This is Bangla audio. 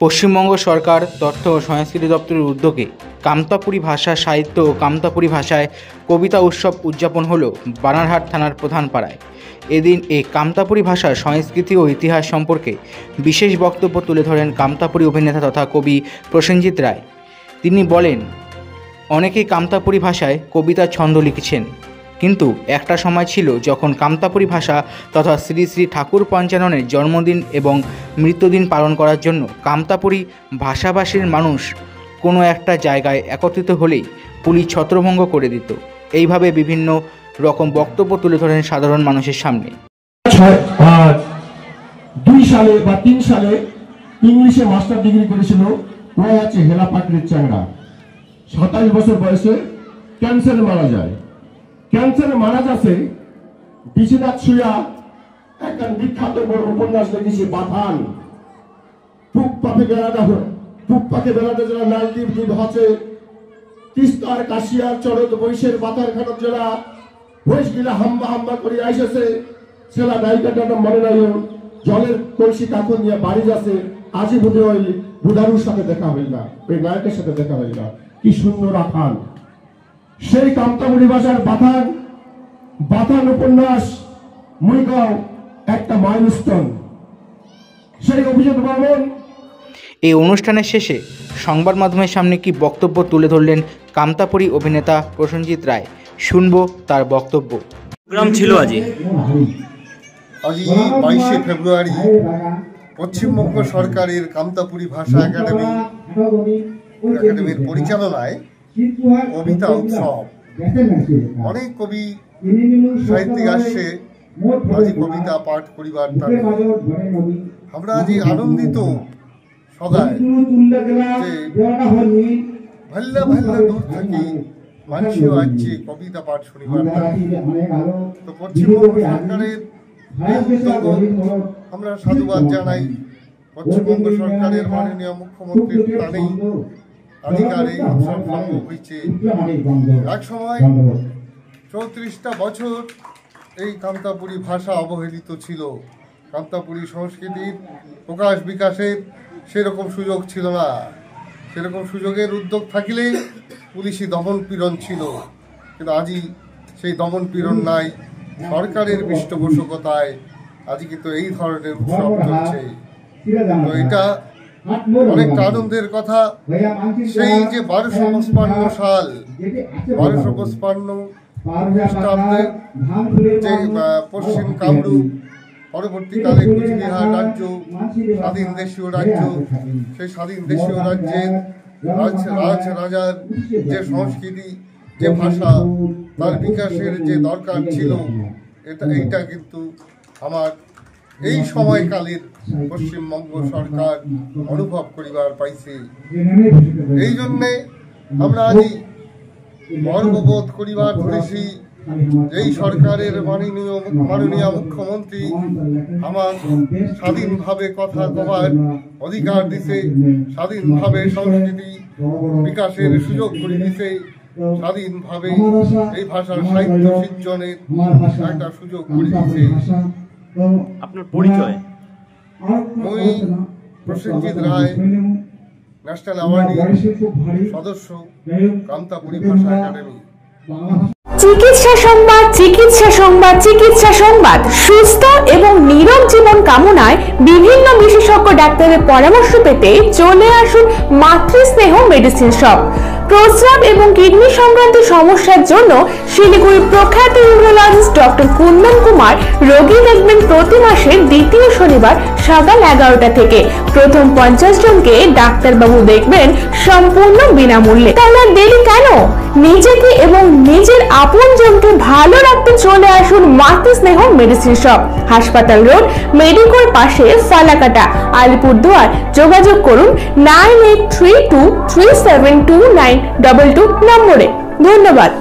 পশ্চিমবঙ্গ সরকার তথ্য ও সংস্কৃতি দপ্তরের উদ্যোগে কামতাপুরী ভাষা সাহিত্য ও কামতাপুরী ভাষায় কবিতা উৎসব উদযাপন হলো বানারহাট থানার প্রধান পাড়ায়। এদিন এই কামতাপুরী ভাষার সংস্কৃতি ও ইতিহাস সম্পর্কে বিশেষ বক্তব্য তুলে ধরেন কামতাপুরী অভিনেতা তথা কবি প্রসেনজিৎ রায়। তিনি বলেন, অনেকেই কামতাপুরী ভাষায় কবিতার ছন্দ লিখেছেন, কিন্তু একটা সময় ছিল যখন কামতাপুরী ভাষা তথা শ্রী শ্রী ঠাকুর পঞ্চাননের জন্মদিন এবং মৃত্যুদিন পালন করার জন্য কামতাপুরী ভাষাভাষীর মানুষ কোনো একটা জায়গায় একত্রিত হলেই পুলিশ ছত্রভঙ্গ করে দিত। এইভাবে বিভিন্ন রকম বক্তব্য তুলে ধরেন সাধারণ মানুষের সামনে। 2 সালে বা 3 সালে ইংলিশে মাস্টার ডিগ্রি করেছিল, ও আছে হেলা পাটলির চ্যাংড়া। 27 বছর বয়সে ক্যান্সারে মারা যায়। ক্যান্সারে মারা যাচ্ছে বিছানায় শুয়া একটা বিখ্যাত বড় উপন্যাস লিখেছে বাথান। পুকপাকে বেড়াতে যারা নালদ্বীপ দ্বীপ হচ্ছে তিস্তার কাশিয়ার চরদ বৈশের বাতার খানার যারা বৈশ গিলা হাম্বা হাম্বা করে আইসেছে সেলা নায়িকাটা মনে নাই, জলের কলসি কাকর নিয়ে বাড়ি যাচ্ছে। আজই বোধ ওই বুধারুর সাথে দেখা হইল না, ওই নায়কের সাথে দেখা হইল না। কি সুন্দর আখান সেই কামতাপুরী ভাষার বাথান উপন্যাস মুইগাঁও একটা মাইলস্টোন। সেই অভিজিৎ বর্মন এই অনুষ্ঠানের শেষে সংবাদ মাধ্যমের সামনে কি বক্তব্য তুলে ধরলেন কামতাপুরী অভিনেতা প্রসেনজিৎ রায়। শুনবো তার বক্তব্য। প্রোগ্রাম ছিল আজ 22শে ফেব্রুয়ারি পশ্চিমবঙ্গ সরকারের কামতাপুরী ভাষা একাডেমির পরিচালনায় কবিতা উৎসব। অনেক কবি সাহিত্যিক আসছে আজ কবিতা পাঠ করিবার টানে। আমরা আজ আনন্দিত সদায় যে ভাল্লা ভাল্লা দূর থাকি মানুষও আসছে কবিতা পাঠ শুনিবার টানে। তো পশ্চিমবঙ্গ সরকারের আমরা সাধুবাদ জানাই। পশ্চিমবঙ্গ সরকারের মাননীয় মুখ্যমন্ত্রীর টানেই আজকাল এই উৎসব সম্ভব হয়েছে। এক সময় 34টা বছর এই কামতাপুরী ভাষা অবহেলিত ছিল। কামতাপুরী সংস্কৃতির প্রকাশ বিকাশের সেরকম সুযোগ ছিল না। সেরকম সুযোগের উদ্যোগ থাকিলেই পুলিশি দমন পীড়ন ছিল, কিন্তু আজই সেই দমন পীড়ন নাই। সরকারের পৃষ্ঠপোষকতায় আজকে কিন্তু এই ধরনের উৎসব চলছে। তো এটা অনেকটা আনন্দের কথা। সেই যে 1255 সাল 1255 খ্রিস্টাব্দে যে পশ্চিম কামরূপ পরবর্তীকালে কুচবিহার রাজ্য স্বাধীন দেশীয় রাজ্য, সেই স্বাধীন দেশীয় রাজ্যের রাজ রাজার যে সংস্কৃতি যে ভাষা তার বিকাশের যে দরকার ছিল, এইটা কিন্তু আমার এই সময়কালের পশ্চিমবঙ্গ সরকার অনুভব করিবার পাইছে। এই জন্যে আমরা আজ গর্ববোধ করিবার ধরেছি। এই সরকারের মাননীয় মুখ্যমন্ত্রী আমার স্বাধীনভাবে কথা কবার অধিকার দিছে, স্বাধীনভাবে সংস্কৃতি বিকাশের সুযোগ করে দিছে, স্বাধীনভাবে এই ভাষার সাহিত্য সৃজনের একটা সুযোগ করে দিছে। আপনার পরিচয়? মই প্রসেনজিৎ রায়, ন্যাশনাল অ্যাওয়ার্ডি সদস্য, কামতাপুরী ভাষা একাডেমি। চিকিৎসা সংবাদ, চিকিৎসা সংবাদ, চিকিৎসা সংবাদ। সুস্থ এবং নীরব জীবন কামনায় বিভিন্ন বিশেষজ্ঞ ডাক্তারের পরামর্শ পেতে চলে আসুন মাতৃস্নেহ মেডিসিন শপ। প্রস্রাব এবং কিডনি সংক্রান্ত সমস্যার জন্য শিলিগুড়ির প্রখ্যাত ইউরোলজিস্ট ডক্টর কুন্দন কুমার রোগী দেখবেন প্রতি মাসের দ্বিতীয় শনিবার সকাল 11টা থেকে। প্রথম 50 জনকে ডাক্তারবাবু দেখবেন সম্পূর্ণ বিনামূল্যে। তাহলে দেরি কেন? নিজেকে এবং নিজের আপনজনকে ভালো রাখতে চলে আসুন মাতৃস্নেহ মেডিসিন শপ, হাসপাতাল রোড, মেডিকোর পাশে, ফালাকাটা, আলিপুরদুয়ার। যোগাযোগ করুন 9832372922 নম্বরে। ধন্যবাদ।